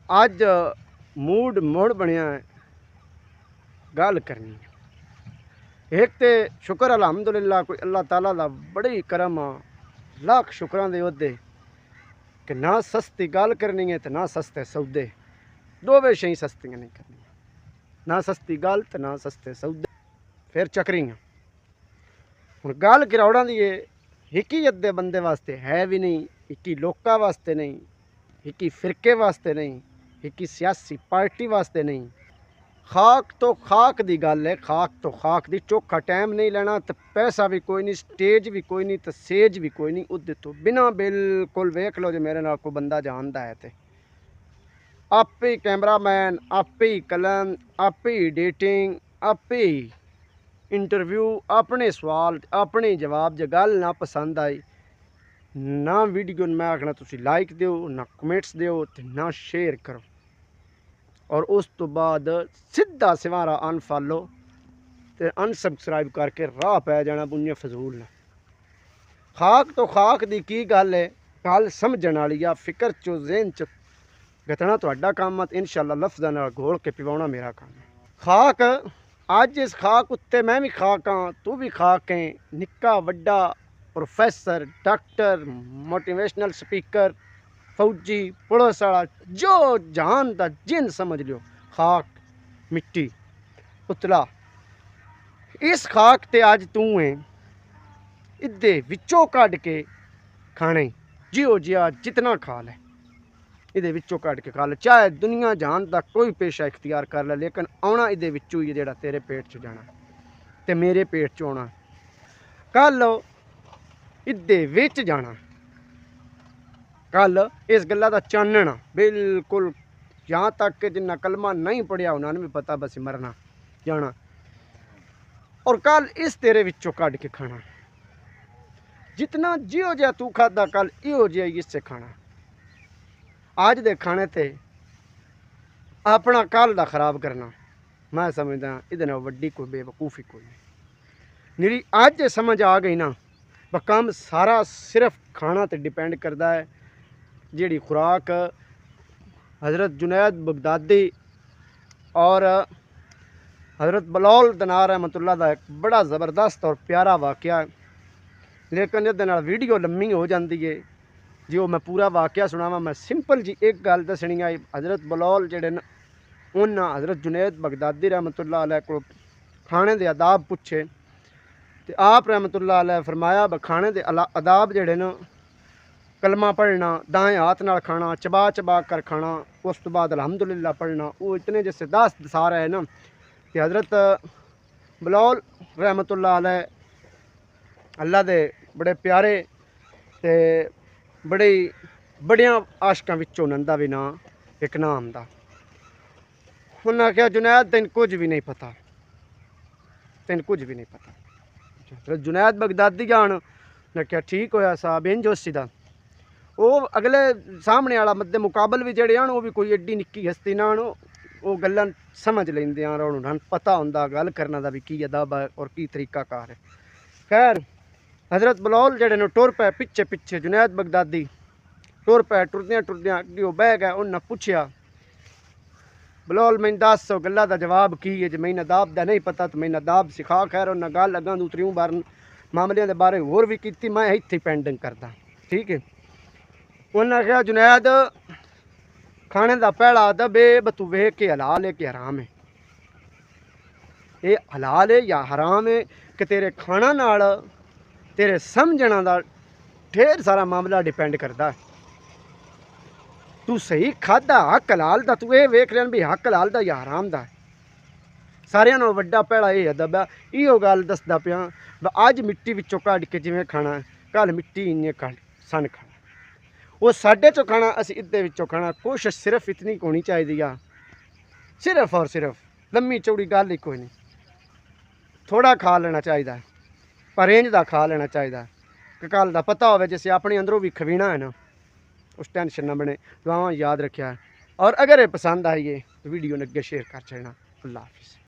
अज mood मुड़ बनया है गल करनी है। एक तो शुक्र अलहमदुलिल्लाह कोई अल्लाह ताला दा बड़ी करम आ, लाख शुक्रां दे ओहदे कि ना सस्ती गल करनी है तो ना सस्ते सौदे, दोवें शई सस्तियां नहीं करनी, ना सस्ती गल तो ना सस्ते सौदे। फिर चकरियां हुण गल गिरौड़ां दी हिकी अद्धे बंदे वास्ते है भी नहीं, हिकी लोकां वास्ते नहीं, हिकी फिरके वास्ते नहीं, हिकी सियासी पार्टी वास्ते नहीं। खाक तो खाक दी गल है, खाक तो खाक दी। चोखा टाइम नहीं लेना तो पैसा भी कोई नहीं, स्टेज भी कोई नहीं, तो सेज भी कोई नहीं। उदे तो बिना बिल्कुल वेख लो जो मेरे नाल कोई बंदा जानता है तो आपे ही कैमरामैन, आपे ही कलम, आपे ही एडिटिंग, आपे ही इंटरव्यू, अपने सवाल, अपने ही जवाब। जो गल ना पसंद आई ना वीडियो मैं आखना तुसी लाइक दो, ना कमेंट्स दो, तो ना शेयर करो, और उस तो बाद सीधा सिवारा अनफॉलो तो अनसबसक्राइब करके राह पै जाना बुनिया फजूल ने। खाक तो खाक दी की गल है, गल समझण वाली आ। फिक्र चो जहन च गतना तुहाडा काम है, इंशाअल्लाह लफ्ज़ां नाल घोल के पिवाउणा मेरा काम है। खाक अज इस खाक उत्ते मैं भी खाक हाँ, तू भी खाक है। निक्का वड्डा प्रोफैसर, डॉक्टर, मोटिवेशनल स्पीकर, फौजी, पुलिस वाला, जो जहान दा जिन समझ लियो, खाक मिट्टी पुतला। इस खाक ते अज तू है, इदे विचों कढ़ के खाने जियो जिया जितना खा ले, इदे विचों कढ़ के खा ले। चाहे दुनिया जहान दा कोई पेशा इख्तियार कर ले, लेकिन आना इदे विचों ही जेड़ा तेरे पेट च जाना ते मेरे पेट च आना। कल इदे विच जाना, कल इस गल्ला दा चानना बिल्कुल, यहाँ तक कि जिन्ना कलमा नहीं पढ़िया उन्होंने भी पता बस मरना जाना। और कल इस तेरे विचों कढ़ के खाना, जितना जियो जिहा तू खादा कल इहो जिहा ही इससे खाना। अज दे खाने ते अपना कल दा खराब करना, मैं समझदा इहदे नाल वड्डी कोई बेवकूफ़ी कोई नहीं। मेरी अज समझ आ गई ना, काम सारा सिर्फ खाना ते डिपेंड करता है। जिहड़ी खुराक हज़रत जुनैद बगदादी और हज़रत बलौल दनार रहमतुल्लाह दा एक बड़ा ज़बरदस्त और प्यारा वाक़या है, लेकिन इहदे नाल वीडियो लम्मी हो जाती है। जो मैं पूरा वाक़या सुनावा, मैं सिंपल जी एक गल दसनी है। हज़रत बलौल जिहड़े न उन्हें हज़रत जुनैद बगदादी रहमतुल्लाह अलैह को खाने के आदाब पूछे, तो आप रहमतुल्लाह अलैह फरमाया खाने के आदाब जिहड़े न, कलमा पढ़ना, दाएं हाथ नाल खाना, चबा चबा कर खाना, उस तो बाद अलहमदुलिल्लाह पढ़ना। वो इतने जैसे दसारा है ना कि हज़रत बलौल रहमतुल्लाह अलैह अल्लाह दे बड़े प्यारे ते बड़े बड़िया आशकों विचों उन्हां भी नाम एक नाम दा। उन्हें आख्या जुनैद तेन कुछ भी नहीं पता, तेन कुछ भी नहीं पता। जुनैद बगदादी जान उन्हें आख्या ठीक होया साहब, इंज उसी दा वो अगले सामने वाला मद्दे मुकाबल भी जड़े वो भी कोई एड्डी निक्की हस्ती ना वो गल्लां समझ लेंदे और उन्हें पता होंदा गल करने का भी की अदब है और की तरीकाकार है। खैर हज़रत बलौल जड़े ने टुर पे पिछे पिछे, जुनैद बगदादी टुर पे, टुरदियाँ टुरदियाँ अगे बह गए। उन्हें पूछया बलौल मैं दस गल्ला का जवाब की है, जो मैं अदाब का नहीं पता तो मैं अदाब सिखा। खैर उन्हें गल अगर दू त्रियों बार मामलों के बारे होर भी की, मैं इत्थे पेंडिंग करदा, ठीक है। उन्हें आख्या जुनैद खाने का पहला अदब है तू वेख के हलाल है कि हराम है, ये हलाल है या हराम है कि तेरे खाना नाल तेरे समझना का ढेर सारा मामला डिपेंड करता है। तू सही खादा हक हलाल का, तू ये वेख लेन भी हक हलाल का या हराम का। सारियां नालों वड्डा पहला ये अदब है। इहो गल दसदा पिया, अज मिट्टी विचों कढ़ के जिवें खाना, कल मिट्टी इन्ने कढ़ सन खाना, वो साढ़े चो खाना, असीं इहदे विचों खाना। कोशिश सिर्फ इतनी होनी चाहिए आ, सिर्फ और सिर्फ, लम्मी चौड़ी गल ही कोई नहीं, थोड़ा खा लेना चाहिए पर रेंज का खा लेना चाहिए कि कल का पता हो जिसे अपने अंदरों भी खवीना है ना, उस टेंशन ना बने। दुआवां याद रखिया, और अगर ये पसंद आई है तो वीडियो ने अगे शेयर कर छड़ना। अल्लाह हाफिज़।